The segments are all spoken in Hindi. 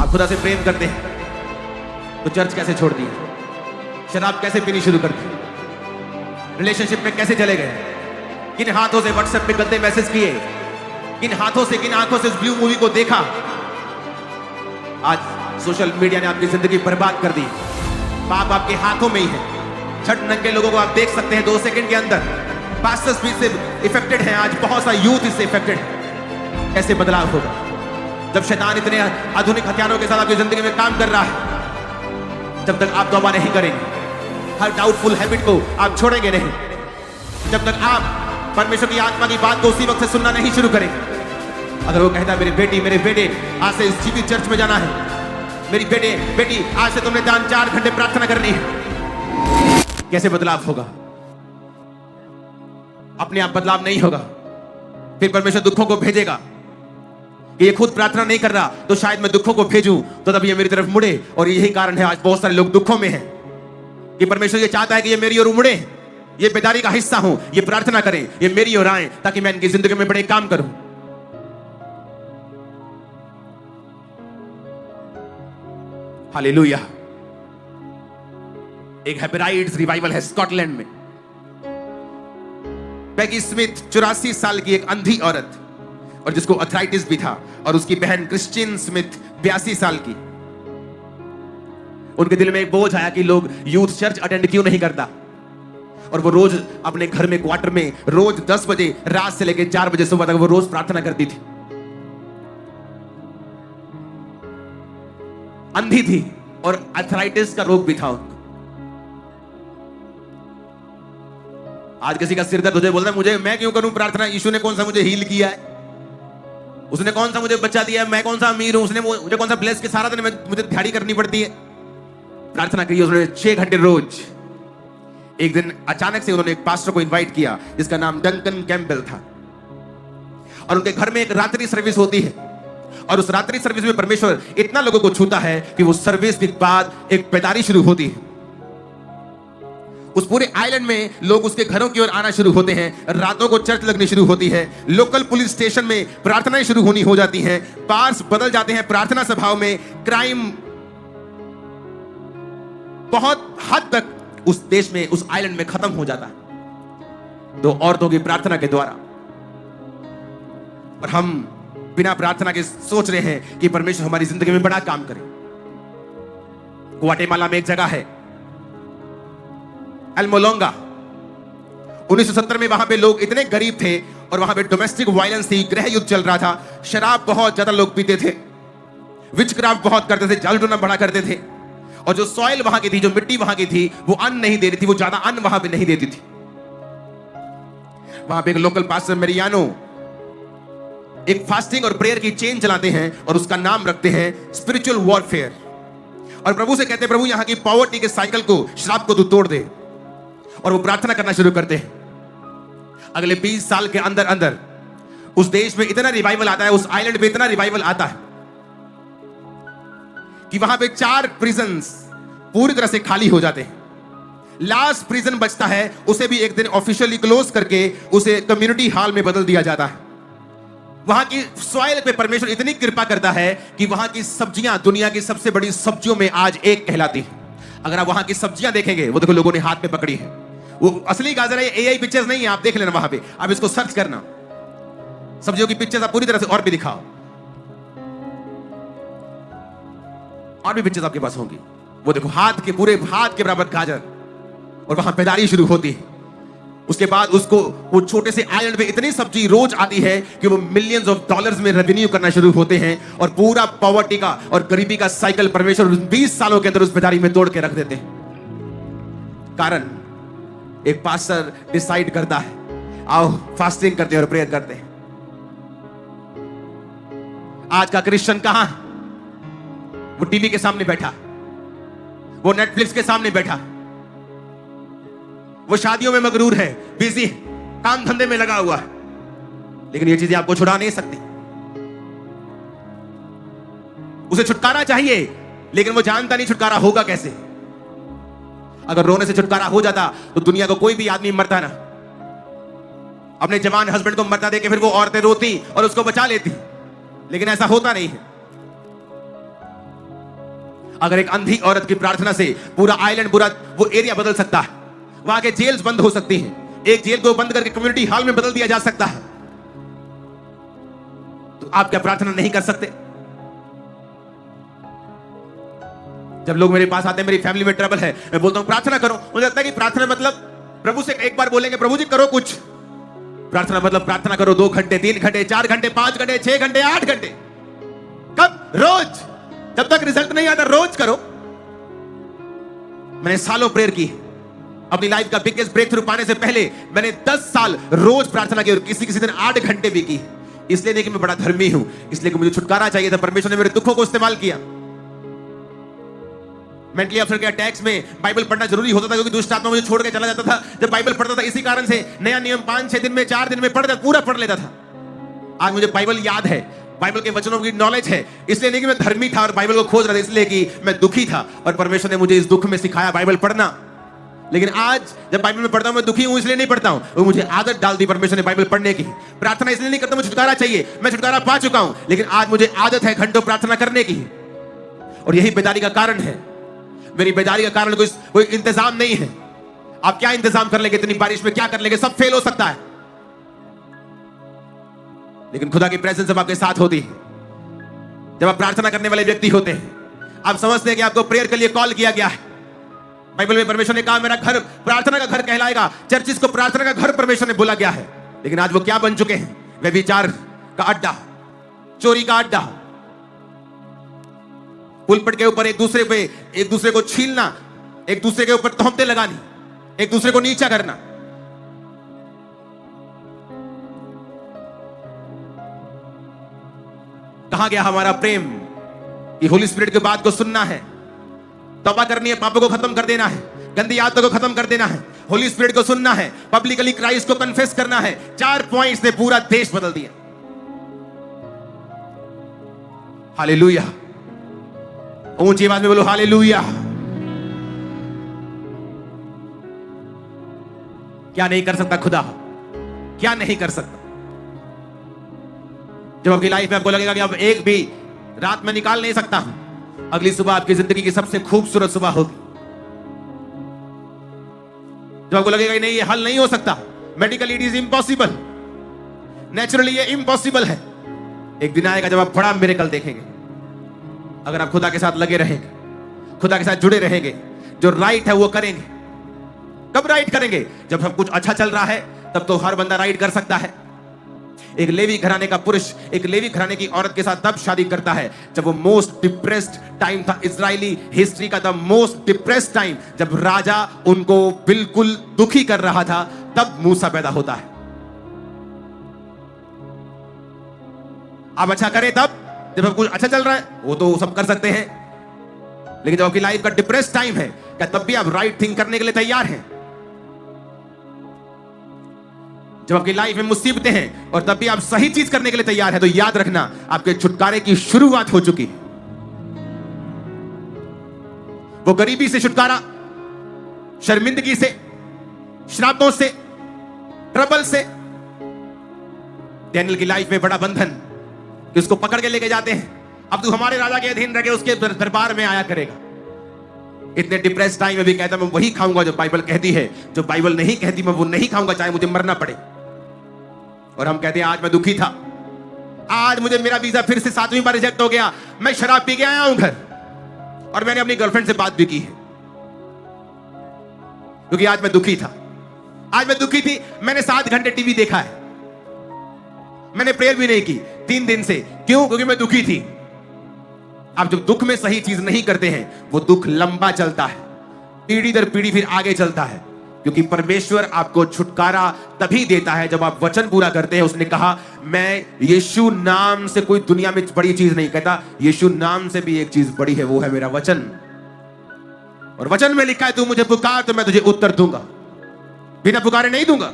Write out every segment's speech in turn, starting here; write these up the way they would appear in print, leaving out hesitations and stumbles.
आप खुदा से प्रेम करते हैं तो चर्च कैसे छोड़ दी, शराब कैसे पीनी शुरू कर दी, रिलेशनशिप में कैसे चले गए, किन हाथों से व्हाट्सएप पे गलते मैसेज किए, किन हाथों से किन आंखों से उस ब्लू मूवी को देखा। आज सोशल मीडिया ने आपकी जिंदगी बर्बाद कर दी। पाप आपके हाथों में ही है। छठ नंगे लोगों को आप देख सकते हैं 2 सेकंड के अंदर। पास्टर्स भी इससे इफेक्टेड हैं, आज बहुत सा यूथ इससे इफेक्टेड है। कैसे बदलाव होगा जब शैतान इतने आधुनिक हथियारों के साथ आपकी जिंदगी में काम कर रहा है? जब तक आप तौबा नहीं करेंगे, हर डाउटफुल हैबिट को आप छोड़ेंगे नहीं, जब तक आप परमेश्वर की आत्मा की बात को उसी वक्त से सुनना नहीं शुरू करेंगे। अगर वो कहता है मेरे बेटे आज से इस जीवित चर्च में जाना है, मेरी बेटी आज से तुमने 4 घंटे प्रार्थना करनी है, कैसे बदलाव होगा? अपने आप बदलाव नहीं होगा। फिर परमेश्वर दुखों को भेजेगा कि ये खुद प्रार्थना नहीं कर रहा तो शायद मैं दुखों को भेजूं तो तब ये मेरी तरफ मुड़े। और यही कारण है आज बहुत सारे लोग दुखों में हैं कि परमेश्वर ये चाहता है कि ये मेरी ओर मुड़े, ये बेदारी का हिस्सा हूं, ये प्रार्थना करें, ये मेरी ओर आए ताकि मैं इनकी जिंदगी में बड़े काम करूं। हालेलुया। एक हैबराइड्स रिवाइवल है स्कॉटलैंड में। पैगी स्मिथ 84 साल की एक अंधी औरत और जिसको अर्थराइटिस भी था, और उसकी बहन क्रिश्चियन स्मिथ 82 साल की। उनके दिल में एक बोझ आया कि लोग यूथ चर्च अटेंड क्यों नहीं करता। और वो रोज अपने घर में क्वार्टर में रोज 10 बजे रात से लेकर 4 बजे सुबह तक वो रोज प्रार्थना करती थी। अंधी थी और अर्थराइटिस का रोग भी था उनको। आज किसी का सिर दर्द हो जाए बोलता है मुझे, मैं क्यों करूं प्रार्थना? यीशु ने कौन सा मुझे हील किया है? उसने कौन सा मुझे बच्चा दिया है? मैं कौन सा अमीर हूं? उसने मुझे कौन सा ब्लेस के सारा दिन मुझे दिहाड़ी करनी पड़ती है? प्रार्थना की उसने 6 घंटे रोज। एक दिन अचानक से उन्होंने एक पास्टर को इनवाइट किया जिसका नाम डंकन कैम्पबेल था, और उनके घर में एक रात्रि सर्विस होती है। और उस रात्रि सर्विस में परमेश्वर इतना लोगों को छूता है कि वो सर्विस के बाद एक बेदारी शुरू होती है। उस पूरे आइलैंड में लोग उसके घरों की ओर आना शुरू होते हैं। रातों को चर्च लगनी शुरू होती है। लोकल पुलिस स्टेशन में प्रार्थनाएं शुरू होनी हो जाती हैं। बार्स बदल जाते हैं प्रार्थना सभाओं में। क्राइम बहुत हद तक उस देश में, उस आइलैंड में खत्म हो जाता है 2 औरतों की प्रार्थना के द्वारा। और हम बिना प्रार्थना के सोच रहे हैं कि परमेश्वर हमारी जिंदगी में बड़ा काम करे। ग्वाटेमाला में एक जगह है अल्मोलोंगा। 1970 में वहां पे लोग इतने गरीब थे और वहां पे डोमेस्टिक वायलेंस थी, गृह युद्ध चल रहा था। शराब बहुत ज्यादा लोग पीते थे, विचक्राफ्ट बहुत करते थे, जाल टूना बड़ा करते थे। और जो सॉइल वहां की थी, जो मिट्टी वहां की थी, वो अन्न नहीं दे रही थी, वो ज्यादा अन्न वहां पे नहीं देती थी। वहां पे एक लोकल पास्टर मेरियानो एक फास्टिंग और प्रेयर की चेन चलाते हैं और उसका नाम रखते हैं स्पिरिचुअल वॉरफेयर। और प्रभु से कहते हैं प्रभु यहां की पॉवर्टी के साइकिल को, श्राप को तू तोड़ दे। और वो प्रार्थना करना शुरू करते हैं। अगले 20 साल के अंदर अंदर उस देश में इतना रिवाइवल आता है, उस आइलैंड पे इतना रिवाइवल आता है कि वहां पे 4 प्रिजन्स पूरी तरह से खाली हो जाते हैं। लास्ट प्रिजन बचता है, उसे भी एक दिन ऑफिशियली क्लोज करके उसे कम्युनिटी हॉल में बदल दिया जाता है। वहां की सॉइल पे परमेश्वर इतनी कृपा करता है कि वहां की सब्जियां दुनिया की सबसे बड़ी सब्जियों में आज एक कहलाती है। अगर आप वहां की सब्जियां देखेंगे, वो देखो लोगों ने हाथ में पकड़ी है, वो असली गाजर है, एआई पिक्चर्स नहीं है। आप देख लेना वहां पे, आप इसको सर्च करना, सब्जियों की पिक्चर्स आप पूरी तरह से और भी दिखाओ, और भी पिक्चर्स आपके पास होंगी। वो देखो हाथ के पूरे हाथ के बराबर गाजर, और वहां पैदारी शुरू होती है। उसके बाद उसको वो छोटे से आइलैंड पे इतनी सब्जी रोज आती है कि वो मिलियंस ऑफ डॉलर्स में रेवेन्यू करना शुरू होते हैं। और पूरा पॉवर्टी का और गरीबी का साइकिल परमेश्वर 20 सालों के अंदर उस बेदारी में तोड़ के रख देते हैं। कारण एक पास्टर डिसाइड करता है, आओ फास्टिंग करते हैं और प्रेयर करते हैं। आज का क्रिश्चियन कहां? वो टीवी के सामने बैठा, वो नेटफ्लिक्स के सामने बैठा, वो शादियों में मगरूर है, बिजी, काम धंधे में लगा हुआ है। लेकिन ये चीजें आपको छुड़ा नहीं सकती। उसे छुटकारा चाहिए, लेकिन वो जानता नहीं छुटकारा होगा कैसे। अगर रोने से छुटकारा हो जाता तो दुनिया को कोई भी आदमी मरता ना। अपने जवान हस्बैंड को मरता देखे फिर वो औरतें रोती और उसको बचा लेती, लेकिन ऐसा होता नहीं है। अगर एक अंधी औरत की प्रार्थना से पूरा आइलैंड, पूरा वो एरिया बदल सकता है, वहां के जेल्स बंद हो सकती हैं, एक जेल को बंद करके कम्युनिटी हॉल में बदल दिया जा सकता है, तो आप क्या प्रार्थना नहीं कर सकते? जब लोग मेरे पास आते हैं, मेरी फैमिली में ट्रबल है, मैं बोलता हूं प्रार्थना करो, मुझे लगता है कि प्रार्थना मतलब प्रभु से एक बार बोलेंगे प्रभु जी करो कुछ। प्रार्थना मतलब प्रार्थना करो 2 घंटे, 3 घंटे, 4 घंटे, 5 घंटे, 6 घंटे, 8 घंटे। कब? रोज। जब तक रिजल्ट नहीं आता रोज करो। मैंने सालों प्रेयर की अपनी लाइफ का बिगेस्ट ब्रेक थ्रू पाने से पहले। मैंने 10 साल रोज प्रार्थना की और किसी किसी दिन 8 घंटे भी की। इसलिए नहीं कि मैं बड़ा धर्मी हूं, इसलिए कि मुझे छुटकारा चाहिए था। परमेश्वर ने मेरे दुखों को इस्तेमाल किया। मेंटली अफसर के अटैक्स में बाइबल पढ़ना जरूरी होता था, क्योंकि दुष्ट आत्मा मुझे छोड़ के चला जाता था जब बाइबल पढ़ता था। इसी कारण से नया नियम 5-6 दिन में, 4 दिन में पूरा पढ़ लेता था। आज मुझे बाइबल याद है, बाइबल के वचनों की नॉलेज है। इसलिए नहीं कि मैं धर्मी था और बाइबल को खोज रहा था, इसलिए कि मैं दुखी था और परमेश्वर ने मुझे इस दुख में सिखाया बाइबल पढ़ना। लेकिन आज जब बाइबल में पढ़ता हूं, मैं दुखी हूं इसलिए नहीं पढ़ता हूं, वो मुझे आदत डाल दी परमेश्वर ने बाइबल पढ़ने की। प्रार्थना इसलिए नहीं करता, मुझे छुटकारा चाहिए, मैं छुटकारा पा चुका हूं, लेकिन आज मुझे आदत है घंटों प्रार्थना करने की। और यही बेदारी का कारण है। मेरी बेदारी का कारण कोई इंतजाम नहीं है। आप क्या इंतजाम कर लेंगे? इतनी बारिश में क्या कर लेंगे? सब फेल हो सकता है। लेकिन खुदा की प्रेजेंस जब आपके साथ होती है, जब आप प्रार्थना करने वाले व्यक्ति होते हैं, आप समझते हैं कि आपको प्रेयर के लिए कॉल किया गया है। बाइबल में परमेश्वर ने कहा मेरा घर प्रार्थना का घर कहलाएगा। चर्चिस को प्रार्थना का घर परमेश्वर ने बोला गया है। लेकिन आज वो क्या बन चुके हैं? व्यभिचार का अड्डा, चोरी का अड्डा, पुलपट के ऊपर एक दूसरे को छीलना, एक दूसरे के ऊपर तोहमतें लगानी, एक दूसरे को नीचा करना। कहां गया हमारा प्रेम कि होली स्पिरिट की बात को सुनना है, तौबा करनी है, पापों को खत्म कर देना है, गंदी आदतों को खत्म कर देना है, होली स्पिरिट को सुनना है, पब्लिकली क्राइस्ट को कन्फेस करना है। 4 पॉइंट्स ने पूरा देश बदल दिया। हालेलुया। ऊंची आवाज में बोलो हालेलुया। क्या नहीं कर सकता खुदा? क्या नहीं कर सकता? जब आपकी लाइफ में आपको लगेगा कि अब एक भी रात में निकाल नहीं सकता, अगली सुबह आपकी जिंदगी की सबसे खूबसूरत सुबह होगी। जब आपको लगेगा कि नहीं ये हल नहीं हो सकता, medically it is impossible, naturally ये इम्पॉसिबल है, एक दिन आएगा जब आप बड़ा मिरेकल देखेंगे। अगर आप खुदा के साथ लगे रहेंगे, खुदा के साथ जुड़े रहेंगे, जो राइट है वो करेंगे। कब राइट करेंगे? जब सब कुछ अच्छा चल रहा है, तब तो हर बंदा राइट कर सकता है। एक लेवी घराने का पुरुष एक लेवी घराने की औरत के साथ तब शादी करता है जब वो मोस्ट डिप्रेस्ड टाइम था, इजरायली हिस्ट्री का द मोस्ट डिप्रेस्ड टाइम, जब राजा उनको बिल्कुल दुखी कर रहा था, तब मूसा पैदा होता है। आप अच्छा करें तब, जब कुछ अच्छा चल रहा है वो तो सब कर सकते हैं, लेकिन जब आपकी लाइफ का डिप्रेस्ड टाइम है, क्या तब भी आप राइट थिंक करने के लिए तैयार हैं? जब आपकी लाइफ में मुसीबतें हैं और तब भी आप सही चीज करने के लिए तैयार हैं, तो याद रखना आपके छुटकारे की शुरुआत हो चुकी है। वो गरीबी से छुटकारा, शर्मिंदगी से, श्रापों से, ट्रबल से। डैनियल की लाइफ में बड़ा बंधन कि उसको पकड़ के लेके जाते हैं, अब तू हमारे राजा के अधीन रह के उसके दरबार में आया करेगा। इतने डिप्रेस टाइम में भी कहता मैं वही खाऊंगा जो बाइबल कहती है, जो बाइबल नहीं कहती मैं वो नहीं खाऊंगा, चाहे मुझे मरना पड़े। और हम कहते हैं आज मैं दुखी था, आज मुझे मेरा वीजा फिर से 7वीं बार रिजेक्ट हो गया, मैं शराब पी के आया हूं घर, और मैंने अपनी गर्लफ्रेंड से बात भी की है, क्योंकि आज मैं दुखी था, आज मैं दुखी थी। मैंने 7 घंटे टीवी देखा है, मैंने प्रेयर भी नहीं की 3 दिन से। क्यों? क्योंकि मैं दुखी थी। आप जब दुख में सही चीज नहीं करते हैं, वो दुख लंबा चलता है, पीढ़ी दर पीढ़ी फिर आगे चलता है, क्योंकि परमेश्वर आपको छुटकारा तभी देता है जब आप वचन पूरा करते हैं। उसने कहा मैं यीशु नाम से कोई दुनिया में बड़ी चीज नहीं कहता, यीशु नाम से भी एक चीज बड़ी है, वो है मेरा वचन। और वचन में लिखा है तू मुझे पुकार तो मैं तुझे उत्तर दूंगा, बिना पुकारे नहीं दूंगा।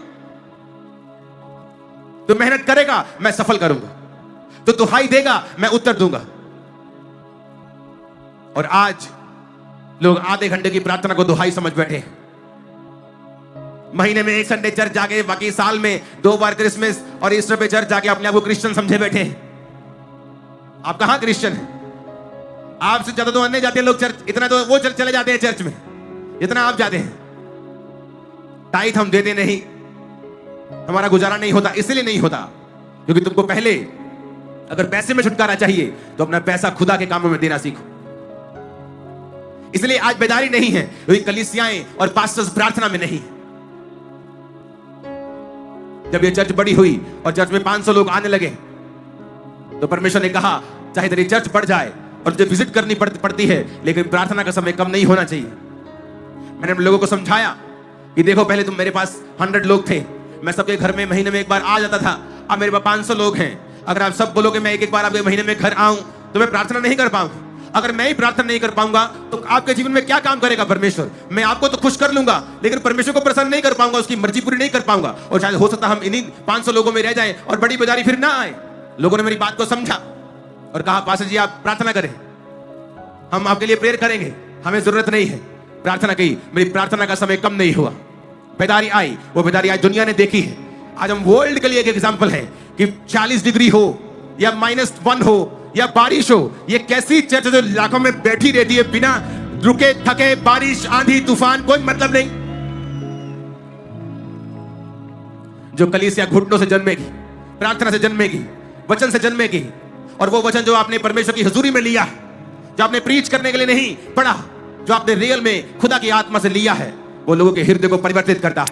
तू मेहनत करेगा मैं सफल करूंगा, तो दुहाई देगा मैं उत्तर दूंगा। और आज लोग आधे घंटे की प्रार्थना को दुहाई समझ बैठे हैं। महीने में 1 संडे चर्च जाके, बाकी साल में 2 बार क्रिसमस और ईस्टर पे चर्च जाके अपने आप को क्रिश्चियन समझे बैठे हैं। आप कहां क्रिश्चियन हैं? आपसे ज्यादा तो अन्य जाते हैं लोग चर्च, इतना तो वो चर्च चले जाते हैं चर्च में जितना आप जाते हैं। टाइट हम देते नहीं, हमारा गुजारा नहीं होता। इसलिए नहीं होता क्योंकि तुमको पहले अगर पैसे में छुटकारा चाहिए तो अपना पैसा खुदा के कामों में देना सीखो। इसलिए आज बेदारी नहीं है क्योंकि कलीसियाएं और पास्टर्स प्रार्थना में नहीं। जब ये चर्च बड़ी हुई और चर्च में 500 लोग आने लगे तो परमेश्वर ने कहा चाहे तेरी चर्च बढ़ जाए और तुझे विजिट करनी पड़ती है, लेकिन प्रार्थना का समय कम नहीं होना चाहिए। मैंने लोगों को समझाया कि देखो पहले तुम मेरे पास 100 लोग थे, मैं सबके घर में महीने में एक बार आ जाता था। अब मेरे पास 500 लोग हैं। अगर आप सब बोलोगे मैं एक बार आपके महीने में घर आऊं तो मैं प्रार्थना नहीं कर पाऊंगा। अगर मैं ही प्रार्थना नहीं कर पाऊंगा तो आपके जीवन में क्या काम करेगा परमेश्वर? मैं आपको तो खुश कर लूंगा लेकिन परमेश्वर को प्रसन्न नहीं कर पाऊंगा, उसकी मर्जी पूरी नहीं कर पाऊंगा। और शायद हो सकता हम इन्हीं 500 लोगों में रह जाएं और बड़ी बेदारी फिर ना आए। लोगों ने मेरी बात को समझा और कहा पास्टर जी आप प्रार्थना करें, हम आपके लिए प्रेयर करेंगे, हमें जरूरत नहीं है। प्रार्थना की, मेरी प्रार्थना का समय कम नहीं हुआ। बेदारी आई, वो बेदारी आज दुनिया ने देखी है। आज हम वर्ल्ड के लिए एक एग्जांपल है कि 40 डिग्री हो या -1 हो या बारिश हो, ये कैसी चर्च जो लाखों में बैठी रहती है बिना रुके थके, बारिश आंधी तूफान कोई मतलब नहीं। जो कलीसिया घुटनों से जन्मेगी, प्रार्थना से जन्मेगी, वचन से जन्मेगी, और वो वचन जो आपने परमेश्वर की हुजूरी में लिया, जो आपने प्रीच करने के लिए नहीं पढ़ा, जो आपने रियल में खुदा की आत्मा से लिया है, वो लोगों के हृदय को परिवर्तित करता है।